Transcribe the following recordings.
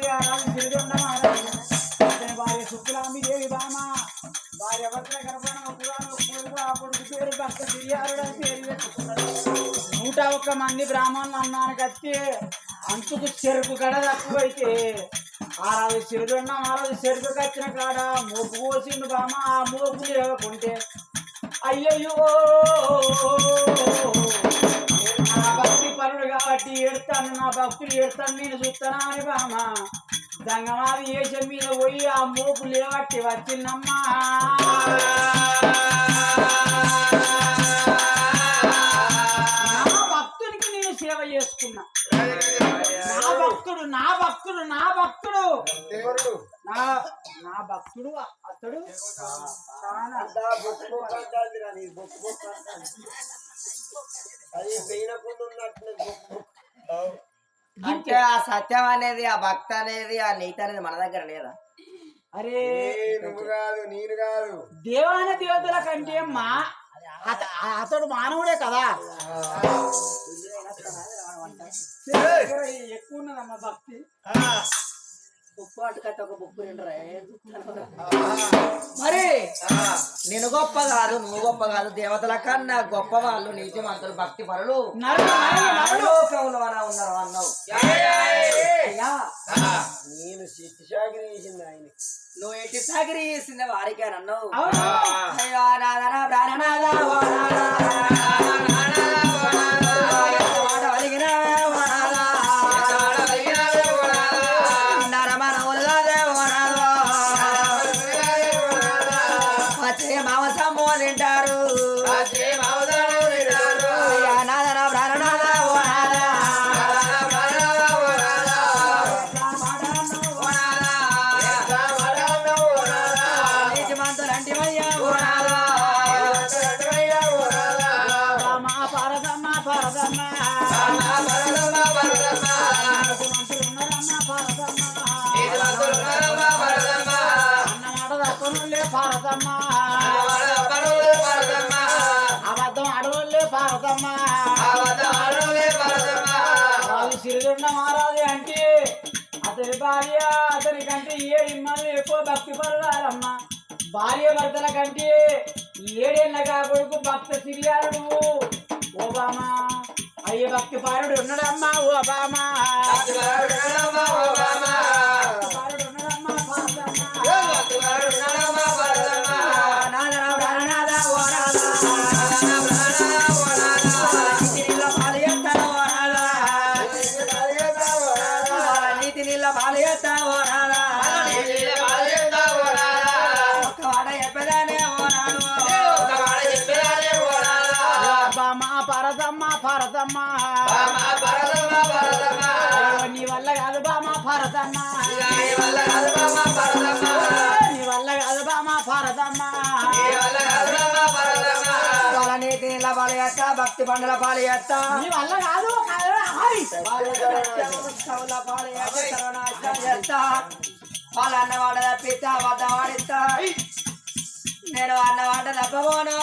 మహారాజు ఆరాధన తిరుగుండ మహారాజు అతని భార్య శుక్లాంబి దేవి బామ భార్య భర్త గర్భణ కొడుకు పేరు భర్త తిరియారుడు పేరు పెట్టుకున్నాడు 101 మంది బ్రాహ్మణులు అన్నాను కత్తి అంతుకు చెరుకు గడ తక్కువైతే ఆరాధు సిరిదొండ ఆరాధు చెరుకు కచ్చిన కాడ మోపు పోసిండు బామ ఆ మోపు లేవకుంటే అయ్యయ్యో నా భక్తి పరుడు కాబట్టి ఏడుతాను నా భక్తులు ఏడుతాను నేను చూస్తానా అని బామ దంగమాది ఏషం మీద పోయి ఆ మోపు లేవట్టి వచ్చిందమ్మా నా భక్తునికి నేను సేవ చేసుకున్నా నా భక్తుడు నా భక్తుడు నా భక్తుడు నా భక్తుడు అతడు అంటే ఆ సత్యం అనేది ఆ భక్త అనేది ఆ నీతి అనేది మన దగ్గర లేదా? అరే నువ్వు కాదు నేను కాదు దేవాన దేవతల కంటే అతడు మానవుడే కదా ఎక్కువ ఉన్నదమ్మా భక్తి మరి నేను గొప్ప కాదు నువ్వు గొప్ప కాదు దేవతల కన్నా గొప్ప వాళ్ళు నీతిమంతులు భక్తి పరులు నరలోకంలో ఉన్నారు అన్నావు. నేను శిష్టి సాగిరి చేసింది ఆయన నువ్వు ఎట్టి సాగిరి చేసింది వారికి అని అన్నావు. మాంసము తింటారు అబద్ధం అడవులే పారదమ్మా వాళ్ళు సిరిదొండ మహారాజు అంటే అతని భార్య అతని కంటే 7 ఇమ్మలు ఎక్కువ భక్తి పరురాలమ్మా భార్య భర్తల కంటే 7 ఏళ్ళగా కొడుకు భక్త సిరియారుడు ఓబామా అయ్యే భక్తి పారుడు ఉన్నాడమ్మా ఓబామా భారతమ్మా నీ వల్ల కాదు బామా భారతమ్మా నీ వల్ల కాదు బామా భారతమ్మా వాళ్ళ నీతి నీళ్ళ పాలయత్త భక్తి పండుల పాలయత్త నీ వల్ల కాదు వాళ్ళ అన్నవాడ తప్పిస్తా వద్ద వాడిస్తా నేను అన్నవాడ తప్పబోను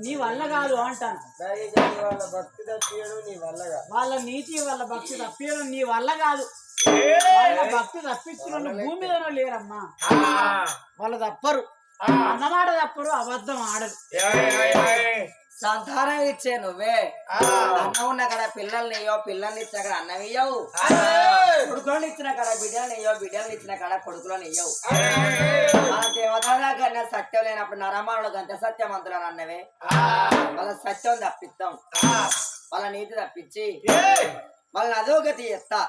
నీ వల్ల కాదు అంటాను వాళ్ళ భక్తి తప్పియడం నీ వల్ల వాళ్ళ నీతి వాళ్ళ భక్తి తప్పియడం నీ వల్ల కాదు వాళ్ళ భక్తి తప్పించిన భూమి మీద లేరమ్మా వాళ్ళు తప్పరు అన్నమాట తప్పరు అబద్ధం ఆడరు సంతానం ఇచ్చే నువ్వే అన్నం ఉన్న కాడ పిల్లల్ని ఇయ్యో పిల్లల్ని ఇచ్చిన కాడ అన్నం ఇయ్యవు కొడుకులను ఇచ్చిన కాడ బిడ్డల్ని ఇయ్యో బిడ్డల్ని ఇచ్చిన కాడ కొడుకులను ఇయ్యవు మన దేవతల కన్నా సత్యం లేనప్పుడు నరమానులకు అంత సత్యవంతులని అన్నవే వాళ్ళ సత్యం తప్పిస్తాం వాళ్ళ నీతి తప్పించి వాళ్ళని అధోగతి చేస్తా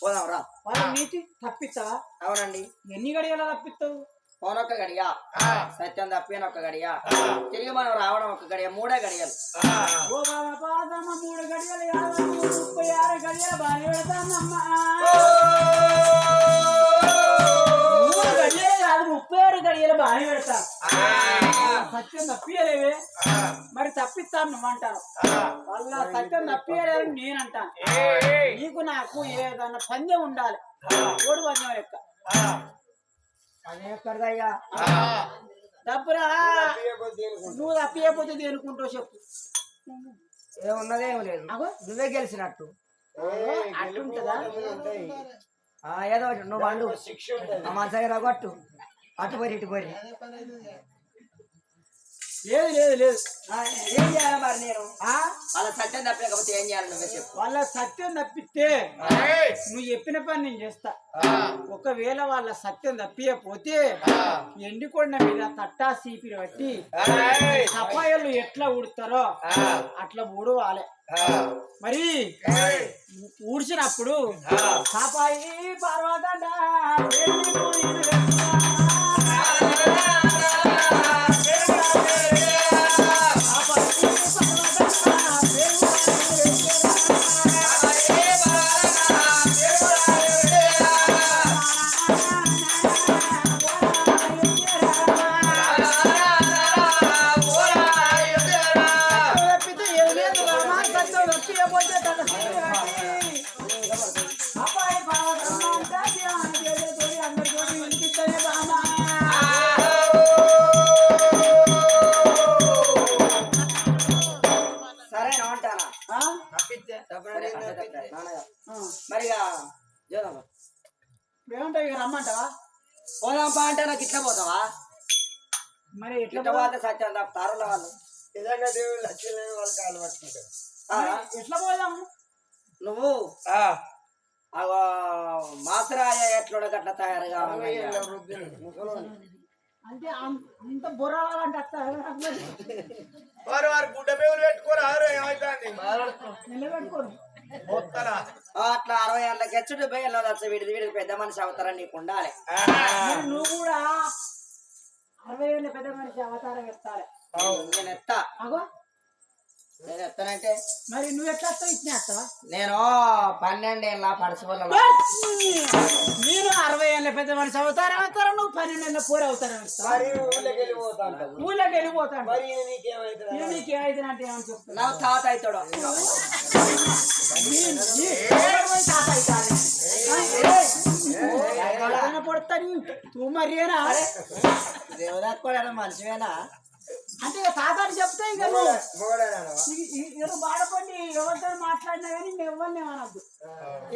పోదాం రా వాళ్ళ నీతి తప్పిస్తావా? అవునండి. ఎన్ని గడియలా తప్పిస్తావు? పోనొక్క గడియ సత్యం తప్పిన ఒక్క గడియ తిరిగి మనం రావడం ఒక్క గడియ 3 గడియలు 3 గడియలు 36 గడియలు బాగా పెడతానమ్మా 3 గడియలు కాదు 36 గడియలు బాగా పెడతా సత్యం తప్పియలేవే మరి తప్పిస్తాను నువ్వంటాను వాళ్ళ సత్యం తప్పియలేదని నేనంటాను నీకు నాకు ఏదన్నా పందెం ఉండాలి ఓడు పందెం లెక్క అదే ఎక్కడదయ్యా డబ్బురా నువ్వు తప్పియకపోతే దేనుకుంటావు చెప్పు ఏమున్నది ఏం లేదు అగో. నువ్వే గెలిచినట్టు అట్లుంటదా? ఏదో ఒకటి నువ్వు వండు శిక్ష ఉంటుంది. మా సైరా కొట్టు అటు పోయి ఇటు పోయి లేదు లేదు లేదు. ఏం చేయాలి మరి నేను ఆ వాళ్ళ సత్యం తప్పకపోతే ఏం చేయాలి నువ్వే చెప్పు వాళ్ళ సత్యం తప్పితే నువ్వు చెప్పిన పని నేను చేస్తా. ఒకవేళ వాళ్ళ సత్యం తప్పియపోతే ఎండికొండ మీద తట్టా సీపిరి బట్టి సఫాయిలు ఎట్లా ఊడుతారో అట్లా ఊడవాలి. మరి ఊడ్చినప్పుడు సఫాయి పర్వతండ సరేనా అంటానా మరిగా చూద్దాం ఏమంటావు? ఇక రమ్మంటావా? పోదాంపా అంటే నాకు ఇట్లా పోతావా మరి ఎట్లా ఇట్లా పోతే సత్యం తప్పుతారు వాళ్ళు నిజంగా దేవుడు లక్ష్మీ వాళ్ళు కాలు పట్టుకుంటారు. ఎట్లా పోదాము? నువ్వు మాసరాయ ఎట్లా గట్ల తయారుగా అంటే ఇంత బుర్రాలంటే వారు గుడ్డ పేరు పెట్టుకోరు ఏమైతుంది నిలబెట్టుకోరు. అట్లా 60 ఏళ్ళకి ఎచ్చుడు బయలు వీడిది పెద్ద మనిషి అవుతారని నీకు ఉండాలి. మరి నువ్వు కూడా 60 ఏళ్ళ పెద్ద మనిషి అవతారం ఎత్తాలి. నేను ఎత్తా అగో నేను ఎత్తానంటే మరి నువ్వు ఎట్లా ఇచ్చినేస్తావా? నేను 12 ఏళ్ళ పడసవల్ల నేను 60 ఏళ్ళ పెద్ద మనిషి అవతారం అవుతారా? నువ్వు 12 ఏళ్ళ పోరు అవతారం ఇస్తావా? ఊళ్ళకి వెళ్ళిపోతాను. ఊళ్ళోకి వెళ్ళిపోతాను. మరి నీకేమైతుంది? నీకేమైతే అంటే ఏమని చెప్తున్నా? నా తాత అవుతాడు పడతాను తూ మరేనా దేవుదాకోడా మనిషివేనా అంటే తాత అని చెప్తే ఇక నువ్వు మొగడానా? ఎవరు బాధపడి ఎవరితో మాట్లాడినా కానీ ఎవరిని ఏమనద్దు.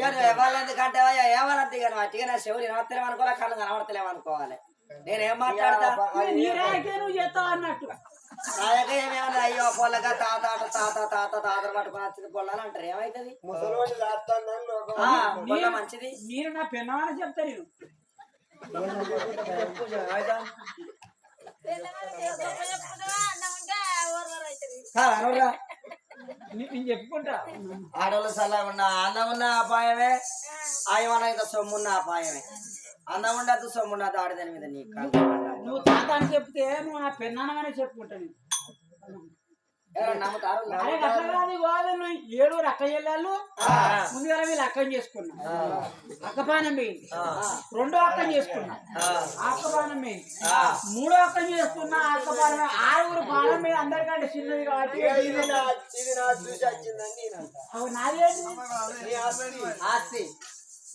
ఎవరు ఎందుకంటే ఏమనద్దు కానీ అట్టిగా నా చెవులు వినవత్తలేమనుకోవాలి కళ్ళు కనబడతలేమనుకోవాలి. నేనేం మాట్లాడతా నీరాకే నువ్వు చేస్తావు అన్నట్టు. నా దగ్గర ఏమేమన్నా అయ్యో పొల్లగా తాత తాతలు పట్టుకుని వచ్చింది పొల్లని అంటారు. ఏమైతుంది ముసలోని దాస్తాను లోకం. పొల్ల మంచిది. నేను నా పెన్నవాళ్ళని చెప్తా. నేను నేను చెప్పుకుంటా. ఆడవాళ్ళు సలహా ఉన్న అందం ఉన్న అపాయమే, ఆయమన ఇంత సొమ్మున్న అపాయమే. అందం ఉండదు సొమ్ము ఉండదు ఆడదాని మీద నీకు నువ్వు తాత అని చెప్తే నువ్వు నా పెన్నానమనే చెప్పుకుంటా. నేను నమ్ముతారు. అరే అట్లా కాదు కాదు. నువ్వు 7 అక్క చెల్లెళ్ళు ముందుగా వీళ్ళు అక్కని చేసుకున్నా. అక్కపానం పోయింది. 2వ అక్కని చేసుకున్నా. అక్కపానం పోయింది. 3వ అక్కని చేసుకున్నా. అక్కపానం 6 పానం మీద అందరికంటే చిన్నది కాబట్టి ఇది నా చూసి వచ్చిందని నేను అంటా. అవి నాది ఏంటి? నీ ఆస్తి ఆస్తి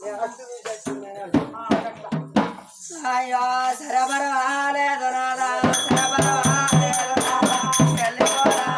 నీ ఆస్తి చూసి వచ్చిందని అంటా. అయ్యో సరబరవాలేదు నాదా సరబరవాలేదు నాదా వెళ్ళిపోరా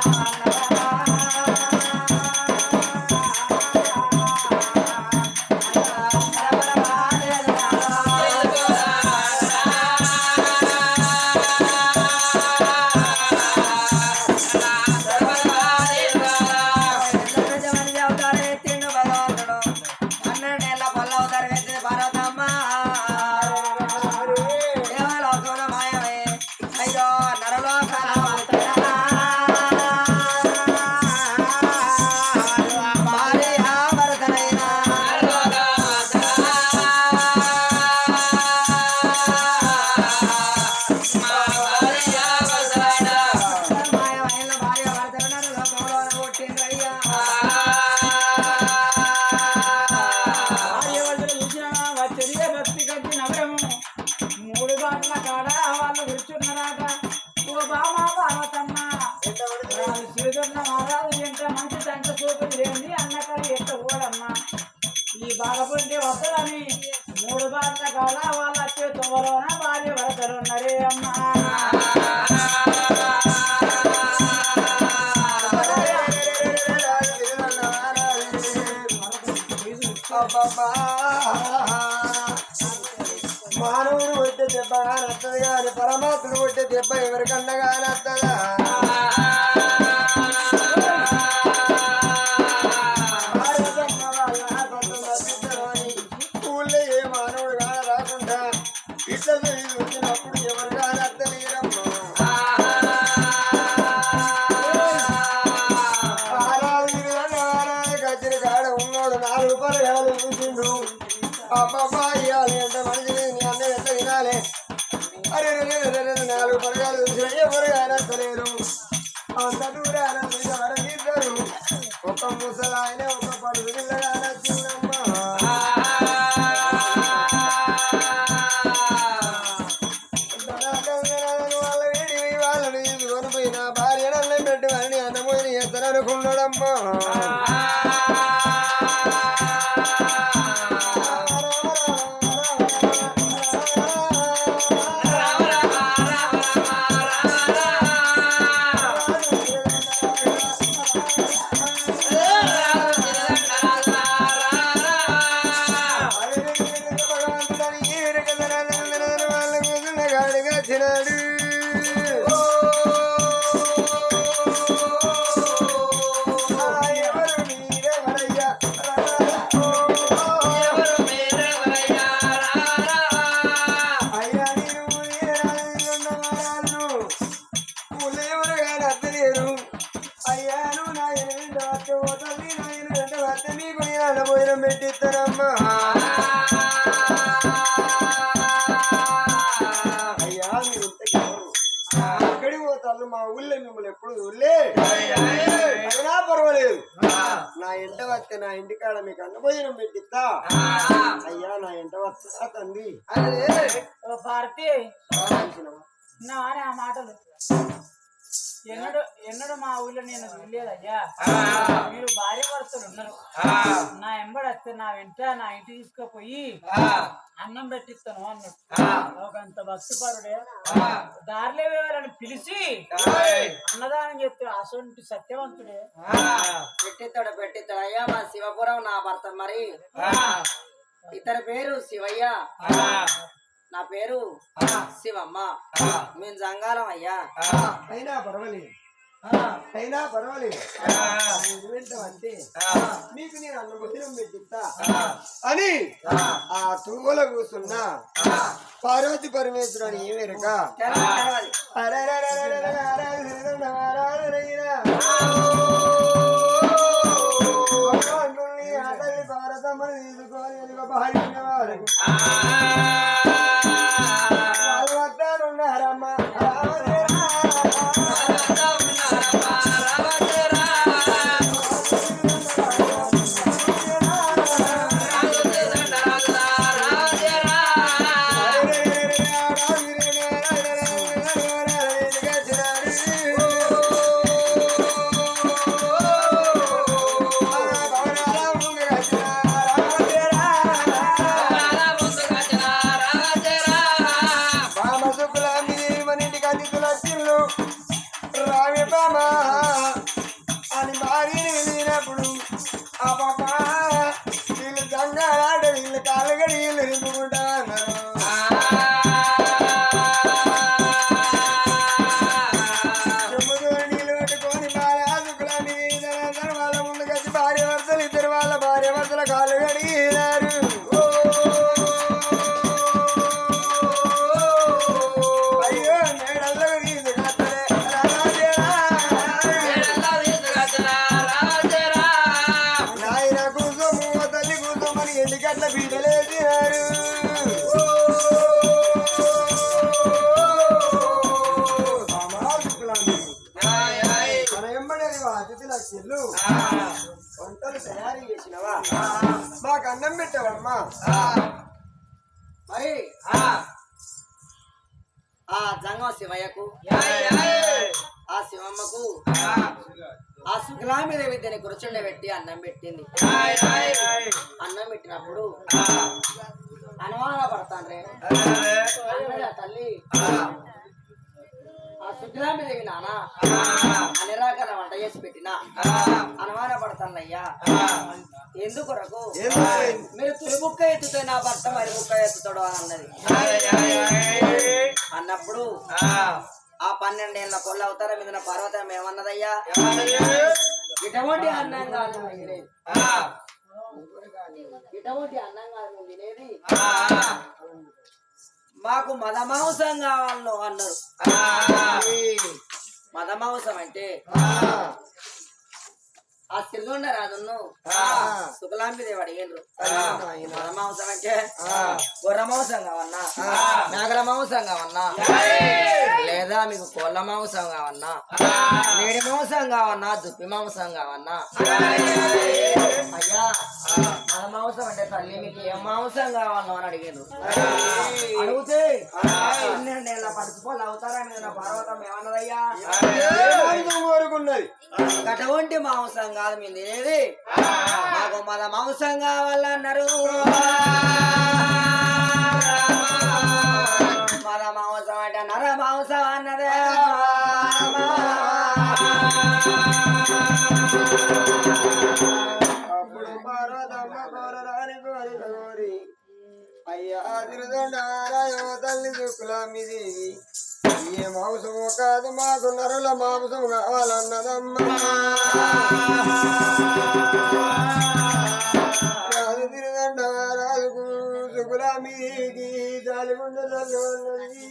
ఈ బాధపడితే వస్తుందని 3 బాటల కాడ వాళ్ళ వచ్చే తొమ్మలోన భార్య భర్తలు ఉన్నారే అమ్మా. అబ్బబ్బబ్బా. మానవుడు కొట్టే దెబ్బ కానత్తది కానీ పరమాత్ముడు కొట్టే దెబ్బ ఎవరికన్నా కానత్తదా? ఊళ్ళో ఏ మానవుడు కాన రాకుండా ఇట్లా వచ్చినప్పుడు ఎవరు కానత్తలేరమ్మా. గజ్జరి కాడ ఉన్నాడు 4 రూపాయలు చూసిండు. అబ్బబ్బా ఇవ్వాలి అంటే మనిషిని నీ అన్న ఎంత తినాలి? అరే 4 పరగాలు చూసిన ఎవరు కానత్తలేరు. అంత దూరాన ఇద్దరు ఒక ముసలాయన ఒక పడుగు పిల్లగానమ్మా. వాళ్ళ వేడి వాళ్ళని తీసుకొని పోయిన భార్యను అన్నం పెట్టి వారిని అన్నమోని ఎత్తననుకున్నాడమ్మా. భోజనం పెట్టిస్తానమ్మా. అయ్యా మీరు ఎక్కడికి పోతారు? మా ఊళ్ళో మిమ్మల్ని ఎప్పుడు ఊళ్ళే అయినా పర్వాలేదు. నా ఎంట వస్తే నా ఇంటికాడ మీకు అన్న భోజనం పెట్టిస్తా. అయ్యా నా ఎంట వస్తా తండ్రి. భారతి నా ఆ మాటలు ఎన్నడూ మా ఊళ్ళో నేను చూడలేదయ్యా. మీరు భార్య భర్తలు ఉన్నారు. నా ఎంబడి వస్తే నా వెంట నా ఇంటి తీసుకుపోయి అన్నం పెట్టిస్తాను అన్నాడు. ఒకంత భక్తిపరుడే దారిలో వేయాలని పిలిచి అన్నదానం చెప్తే అసలు సత్యవంతుడే. పెట్టిస్తాడు అయ్యా. మా శివపురం నా భర్త. మరి ఇతని పేరు శివయ్య, నా పేరు శివమ్మ. మేము జంగాలం అయ్యా. అయినా పర్వాలేదు అంటే మీకు నేను అన్న భోజనం పెట్టిస్తా అని ఆ తువ్వల కూర్చున్నా పార్వతి పరమేశ్వరుని ఏమేరక భారతమ్మని తీసుకొని భార్య ఉన్నారమ్మా. రావి బామా అని భార్యని వెళ్ళినప్పుడు ఆ బాబా వీళ్ళు దొంగలాడ వీళ్ళు కాలుగడి వీళ్ళు నింపుకుంటా అన్నారు. నీళ్ళు పట్టుకొని బాగా వాళ్ళ ముందుకు వచ్చి భార్య భర్తలు ఇద్దరు వాళ్ళ భార్య భర్తల కాలు కడిగినారు. అయ్యో మేడల్లో నాయన కూసము తల్లి కూసమని ఎండికట్ల బీటలేసినారు. మన ఎంబడేది అతిథి లక్ష్యులు వంటలు తయారు చేసినవా? మాకు అన్నం పెట్టావమ్మా. మరి ఆ జంగం శివయ్యకు ఆ శివమ్మకు ఆ శుక్లామిదేవి దాన్ని కూర్చుండ పెట్టి అన్నం పెట్టింది. అన్నం పెట్టినప్పుడు అనుమాన పడతాండ్రే తల్లి ఆ శుక్లామిదేవి నానా అన్ని రకాల వంట చేసి పెట్టినా అనుమాన పడతానయ్యా. ఎందుకొరకు ఎందుకు మీరు తొలి బుక్క ఎత్తుతే నా భర్త మరి బుక్క ఎత్తుతాడు అని అన్నది. అన్నప్పుడు ఆ 12 ఏళ్ళ కొల్ల అవతారం మీద పర్వతం ఏమన్నదయ్యా, ఇటువంటి అన్నం కాదు నువ్వు తినేది, ఇటువంటి అన్నం కాదు నువ్వు తినేది, మాకు మదమాంసం కావాలను అన్నారు. మదమాంసం అంటే ఆ సిల్లుండ రాజును శుక్లాంబిదేవి అడిగిండ్రు, మదమాంసం అంటే గొర్ర మాంసం కావన్నా, మేకల మాంసం కావన్నా, లేదా మీకు కోళ్ళ మాంసం కావన్నా, నేడి మాంసం కావన్నా, దుప్పి మాంసం కావన్నా, అయ్యా మన మాంసం అంటే తల్లి మీకు ఏ మాంసం కావాలో అని అడిగిండ్రు. అడిగితే 12 పడుచుకోళ్ళు అవుతారా మీద పర్వతం ఏమన్నదయ్యా, కోరుకున్నది అటువంటి మాంసం కాదు మీ తినేది, మాకు మన మాంసం కావాలన్నారు. మన మాంసం అంటే నర మాంసం అన్నదే. అప్పుడు పార్వతమ్మ కోరరాని కోరిక కోరి అయ్యా తిరుదండారాయో తల్లి శుక్లాంబిది ఏ మాంసము కాదు మాకు నరుల మాంసం కావాలన్నదమ్మా. రాజు తిరుదండారాజుకు శుక్లాంబిదికి జాలిగుండ జల్లున్నది.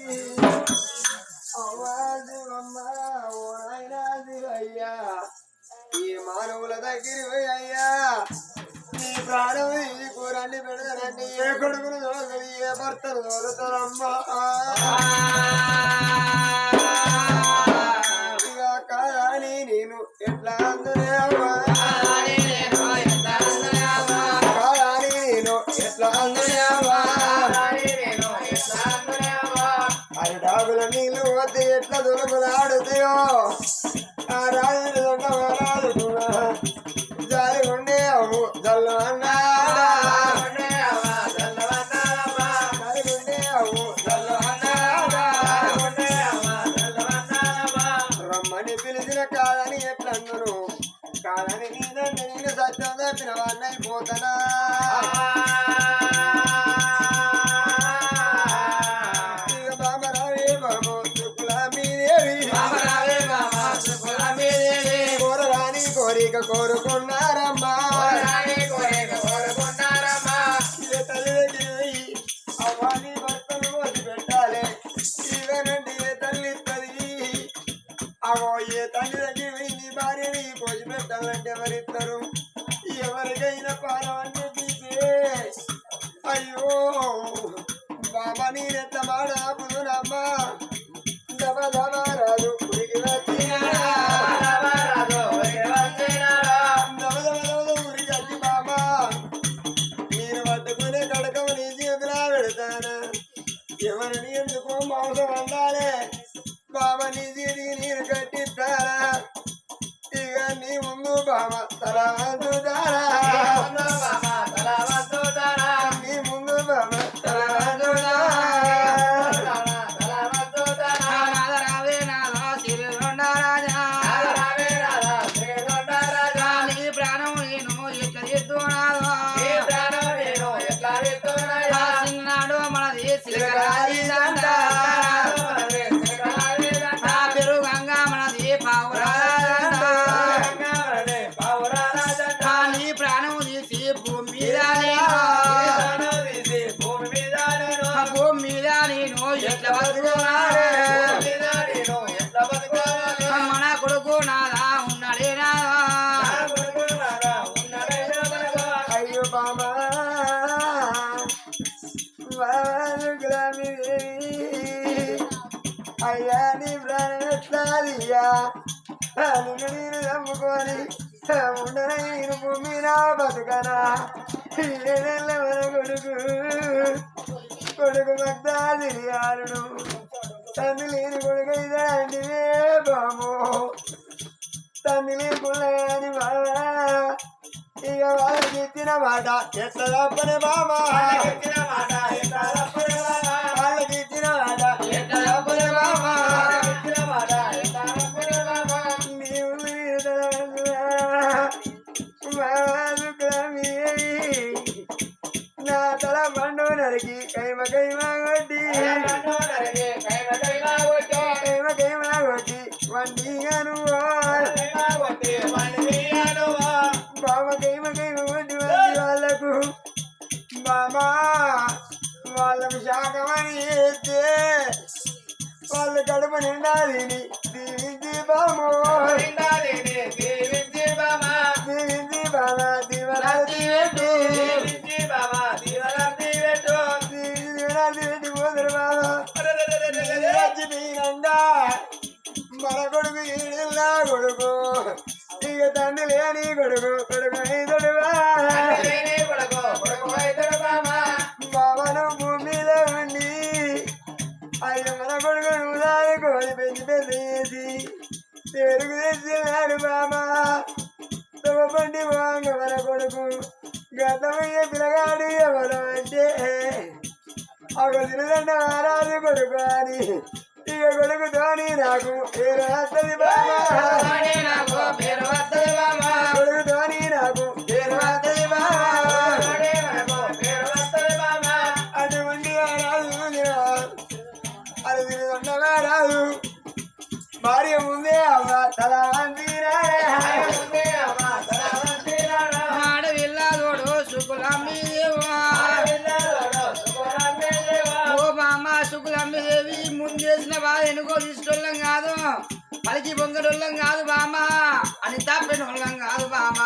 అమ్మ ఓ నాయనా అయ్యా ఈ మానవుల దగ్గర అయ్యా నీ ప్రాణం ఈ కూరని పెడతానండి, ఏ కొడుకును దోగలి ఏ భర్తను దోలుతారమ్మా. ఇక కాదని నేను ఎట్లా అందనే అవ్వా, కాదని నేను ఎట్లా అందనే అవ్వా, అది డాగుల నీళ్ళు వద్ద ఎట్లా దొరకలాడుతాయో ఆ రాజు రాజు జాలి ఉండే అవు జల్లు అన్నాడా, జాలి ఉండే అవు జల్లు అన్నాడా, రమ్మని పిలిచిన కాదని ఎట్లందరు కాదని నేనంటే నేను సత్యం తప్పిన వాడిని అయిపోతానా. ఇక బామరావే బాబు శుక్లాంబిదేవి కోరరాని కోరిక కోరుకున్నారమ్మా. ఏ తల్లి అవ్వాలి భర్తను వదిలి పెట్టాలి, ఇవనండి ఏ తల్లి ఇస్తుంది. అవో ఏ తల్లి దగ్గర నీ భార్యని పోసి పెట్టాలంటే ఎవరిస్తారు, ఎవరికైనా పాలవన్నీ తీసే. అయ్యో బాబా నేనెత్త మాడాపుదునమ్మా. దబ దబ రాజు ఉరికి వచ్చినాడా, నేను పట్టుకునే కడకం నీ చేతులా పెడతానా. ఎవరిని ఎందుకో మాంసం వండాలి బాబా నీ చేతికి నేను కట్టిస్తారా. ఇక నీ ముందు బాబా తల వంచుతారా, నీ ముందు బాబా తల వంచుతారా. పెరుగంగా మనది పావురా ప్రాణం తీసి భూమి మీద నేను ఎట్లా బతుకున్నాను, మన కొడుకు నాదా ఉన్నాడే నాదా. అయ్యో బాబా అయ్యా నీ ప్రాణం ఎట్లాదియ్యా, నిన్ను నేను నమ్ముకొని ఉండన నేను భూమి నా బతుకనా. ఏడేళ్ళ మన కొడుకు భక్తాదిరియారుడు తండ్రి లేని కొడుకు ఇదండి బాబు, తండ్రి లేకుండా అని బాబా. ఇక వాళ్ళకి ఇచ్చిన మాట ఎట్లా తప్పని బాబా, వాళ్ళకి ఇచ్చిన మాట ఎట్లా తప్పని బాబా. నీవు నిండాదిని దీవించి బామో దీవించి బామా దీవరాతి పెట్టు దీవరాతి పెట్టి పోదురు బామా లక్ష్మీనంగా మన కొడుకు ఈడిల్లా కొడుకు ఇక తండ్రి లేని కొడుకు కొడుకు ఐదుడువా బాబాను భూమిలో ఉండి అయ్య మన కొడుకు నువ్వు కోరి పెంచి పెద్ద చేసి పెరుగు తెచ్చినాడు బాబా తవ్వండి వాంగ మన కొడుకు గతమయ్య పిల్లగాడు ఎవరు అంటే ఒక తిరుదండ మహారాజు కొడుకు అని ఇక కొడుకుతోని నాకు పేరు వస్తుంది బాబా కొడుకుతోని నాకు పేరు వస్తుంది బాబా అటువంటి రాజు అది తిరుదండ మహారాజు భార్య ముందే అవ్వ తల ఆడవిల్లాదోడు శుకులమ్మిదేవా ఓ బామ్మ శుకులమ్మిదేవి ముందేసిన బాధ ఎనుకో తీసుకోళ్ళం కాదు పలికి బొంగడోళ్ళం కాదు బామ్మ అని తప్పిన వాళ్ళం కాదు బామ్మ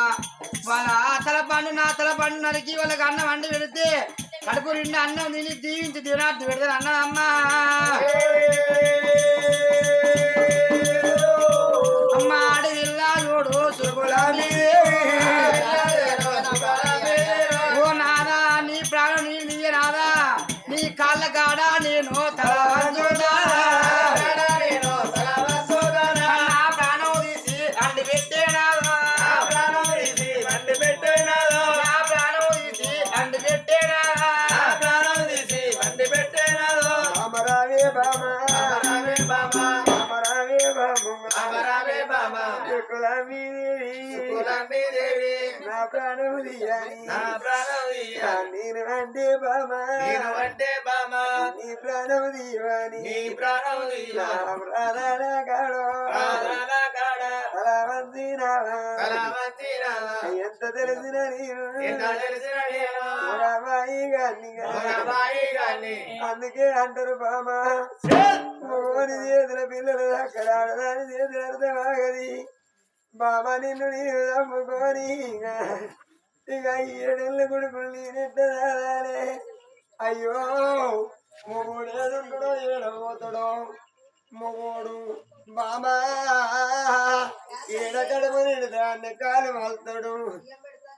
వాళ్ళ తల పండు నా తల పండు నరికి వాళ్ళకి అన్నం వండి పెడితే కడుపు నిండా అన్నం తిని దీవించి దినార్థి పెడతాను అన్నదమ్మా అమ్మ ఆడవిల్లా చూడు ఓ నాదా నీ ప్రాణం నీ నీయ నాదా నీ కాళ్ళ కాడ నేను తల వంచుదా నా ప్రాణం తీసి అండి పెట్టేనాదా నా ప్రాణం తీసి అండి పెట్టేనాదా అమరావే బామా శుకులమ్మిదేవి నా ప్రాణం దియాని నేను అంటే బామా నీ ప్రాణం దీవాని నా ప్రాణాల కాడో తలవంతినావా ఎంత తెలిసిన నేను అబ్బాయి గాని అందుకే అంటారు బామా మగోని చేతుల పిల్లలు అక్కడ ఆడదాని చేతులు అర్థమాగది బాబా నిన్ను నీరు నమ్ముకొని ఇక 7 ఏళ్ళ కొడుకులు నేనెట్టాలే అయ్యో మొగోడు ఏదుంటాడో ఏడబోతాడో మొగోడు బాబా ఏడ కడుపు నిండుదాన్ని కాలు మలుతాడు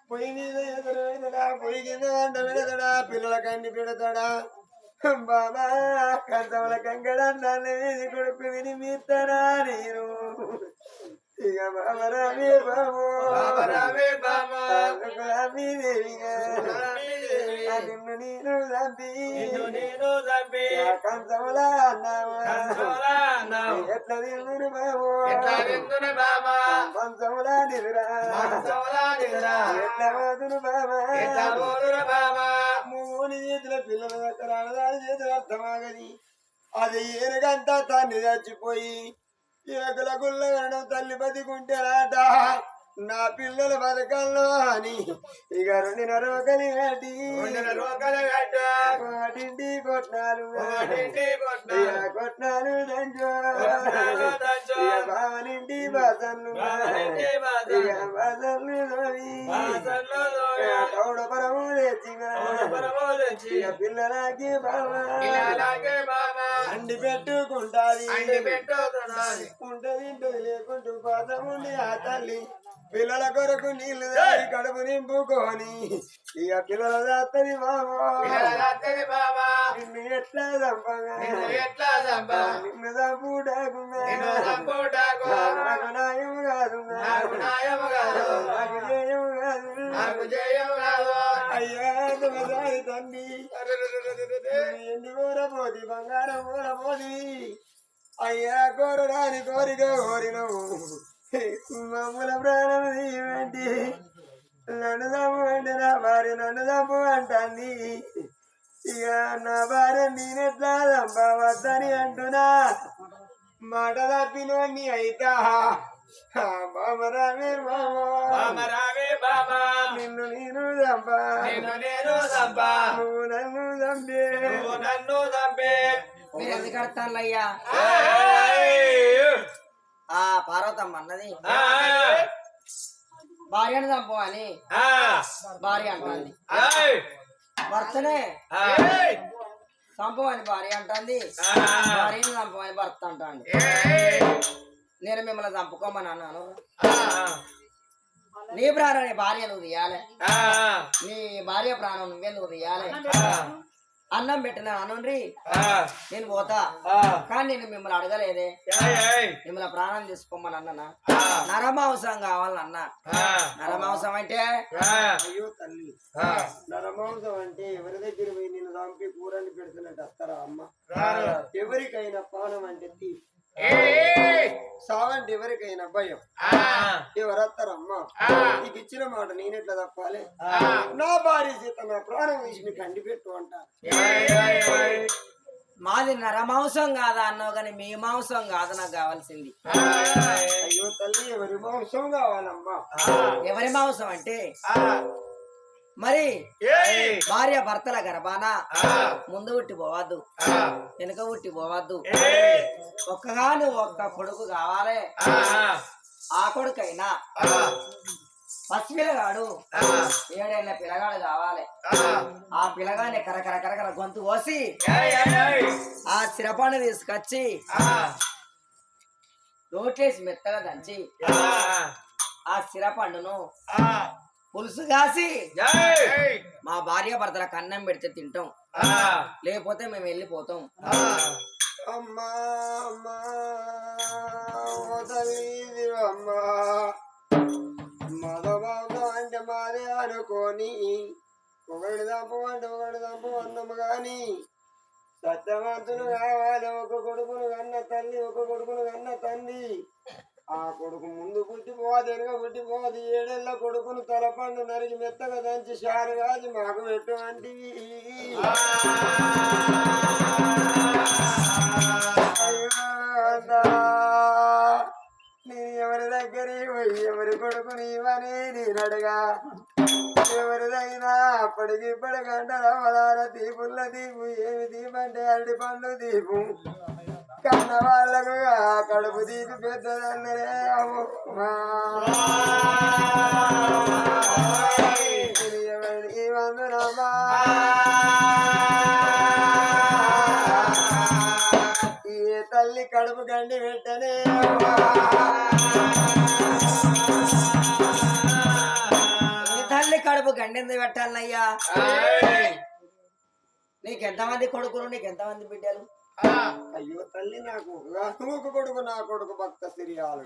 పొయ్యి మీద ఎదురు పెడతాడా పొయ్యి కింద వంట పెడతాడా పిల్లల కండి పెడతాడా బాబా కంచముల కంకడాన్ని వీధి కొడుకు విని మీస్తానా నేను ఇక బాబరామే బాబోదేవిగా నిన్ను నేను చంపి కంచముల అన్నావా ఎట్లా నిన్ను బాబో కంచముల నిదురా ఎట్లా పోతును బాబా మూని చేతుల పిల్లల దగ్గర ఆడదాని చేతులు అర్థమాగని అది ఏనుగంతా తండ్రి చచ్చిపోయి ఏకల గుల్ల వినడం తల్లి బతికుంటేరాట నా పిల్లల బతకల్లో అని ఇక 2 రోకలి వాటింటి కొట్టాలు కొట్టాలు దంచో బావనింటి బాసన్లు ఇక బాసన్లు కౌడపరము తెచ్చి ఇక పిల్లలకి బాబా అండి పెట్టుకుంటాది ఉంటది లేకుంటూ పాదముండి ఆ తల్లి పిల్లల కొరకు నీళ్లు దారి కడుపు నింపుకొని ఇక పిల్లల దాత్తది బాబా నిన్ను ఎట్లా చంపగా నిన్ను చంపుడాకున్నా నాకు న్యాయము కాదు నాకు జయము కాదు అయ్యా తుమసారి తండ్రి ఎండి కూరపోతి బంగారం కూరపోతి అయ్యా కోరరాని కోరిక కోరినవు మమ్మల ప్రాణం తీయండి నన్ను చంపు అంటే నా భార్య నన్ను చంపు అంటాంది ఇక నా భార్య నేనెట్లా చంపవద్దని అంటున్నా మాట తప్పినోన్ని అయితా బామరామే బాబా నిన్ను నేను చంపా నువ్వు నన్ను చంపే ఎందుకు కడతానులయ్యా ఆ పార్వతమ్మ అన్నది భార్యను చంపు అని భార్య అంటుంది భర్తనే చంపమని భార్య అంటుంది భార్యను చంపమని భర్త అంటాడు నేను మిమ్మల్ని చంపుకోమని అన్నాను నీ ప్రాణం నీ భార్య నువ్వు తీయాలి నీ భార్య ప్రాణం నువ్వే నువ్వు తీయాలి అన్నం పెట్టిన అనుండ్రి నేను పోతా కానీ నేను మిమ్మల్ని అడగలేదే మిమ్మల్ని ప్రాణం తీసుకోమని అన్ననా నరమాంసం కావాలన్నా నరమాంసం అంటే అయ్యో తల్లి నరమాంసం అంటే ఎవరి దగ్గర పోయి నిన్ను చంపి కూరని పెడుతున్నట్టు వస్తారా అమ్మ ఎవరికైనా పానం అంటే తీ సావంటే ఎవరికైనా భయం ఎవరత్తారమ్మా నీకు ఇచ్చిన మాట నేనెట్లా తప్పాలి నా భార్య సీత నా ప్రాణం తీసి మీకు అండి పెట్టు అంటారు మాది నరమాంసం కాదా అన్నావు కానీ మీ మాంసం కాదు నాకు కావాల్సింది అయ్యో తల్లి ఎవరి మాంసం కావాలమ్మా ఎవరి మాంసం అంటే మరి భార్య భర్తల గర్భాన ముందు ఉట్టి పోవద్దు వెనుక ఉట్టి పోవద్దు ఒక్కగాను ఒక్క కొడుకు కావాలి ఆ కొడుకైనా పసిపిల్లగాడు 7 ఏళ్ల పిల్లగాడు కావాలి ఆ పిల్లగాని కరకర కరకర గొంతు కోసి ఆ సిరపాన్ని తీసుకొచ్చి రోట్లేసి మెత్తగా దంచి ఆ సిరపండును పులుసు కాసి మా భార్య భర్తలకు అన్నం పెడితే తింటాం లేకపోతే మేము వెళ్ళిపోతాం అమ్మా అమ్మా అమ్మా మదబాబు అంటే మాదే అనుకోని ఒకటి దంపం అంటే ఒకటి దంపం అన్నము గాని సత్యవంతులు కావాలి ఒక కొడుకును కన్న తల్లి ఒక కొడుకును కన్న తండ్రి ఆ కొడుకు ముందు పుట్టిపోదు వెనుక పుట్టిపోదు 7 ఏళ్ల కొడుకును తలపండు నరికి మెత్తగా దంచి షారు కాచి మాకు ఎటువంటి నేను ఎవరి దగ్గర పోయి ఎవరి కొడుకుని ఇవని నేనడగా ఎవరిదైనా అప్పటికి ఇప్పటికంట రమలార దీపుల్ల దీపు ఏమి దీపంటే అరటి పండు దీపు కన్న వాళ్ళకు కడుపు దీపి పెద్దదన్నరే ఎవరి వందునమ్మా ఏ తల్లి కడుపు గండి పెట్టనే తల్లి కడుపు గండింది పెట్టాలయ్యా నీకెంతమంది కొడుకులు నీకెంతమంది బిడ్డలు అయ్యో తల్లి నాకు ఒక కొడుకు నా కొడుకు భక్త సిరియాలు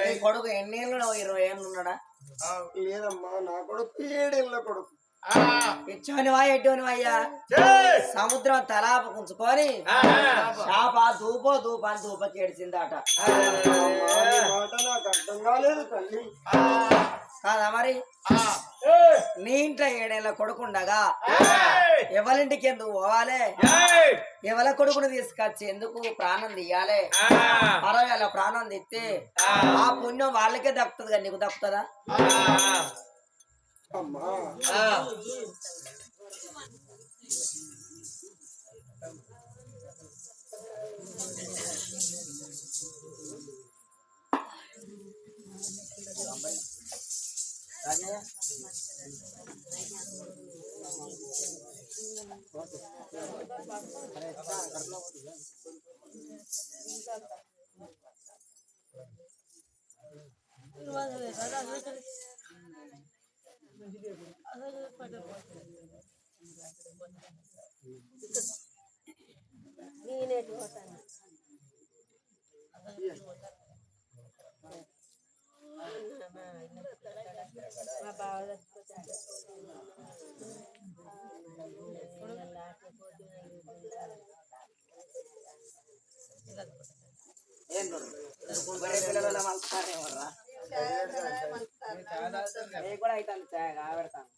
నీ కొడుకు ఎన్ని ఏళ్ళు 20 ఏళ్ళు ఉన్నాడా లేదమ్మా నా కొడుకు 7 ఏళ్ల కొడుకు ఇచ్చోనివా ఎట్టోనివా అయ్యా సముద్రం తలాప ఉంచుకొని చేప దూపాన్ని దూపకి ఏడిచిందట మాట నాకు అర్థం కాలేదు తల్లి కాదా మరి నీ ఇంట్లో 7 ఏళ్ల కొడుకుండగా ఎవరింటికి ఎందుకు పోవాలి ఎవల కొడుకును తీసుకొచ్చి ఎందుకు ప్రాణం తీయాలి 60 ఏళ్ళ ప్రాణం తీస్తే ఆ పుణ్యం వాళ్ళకే దక్కుతుంది కానీ నీకు దక్కుతుందా అమ్మా కూడా అయితే పెడతాను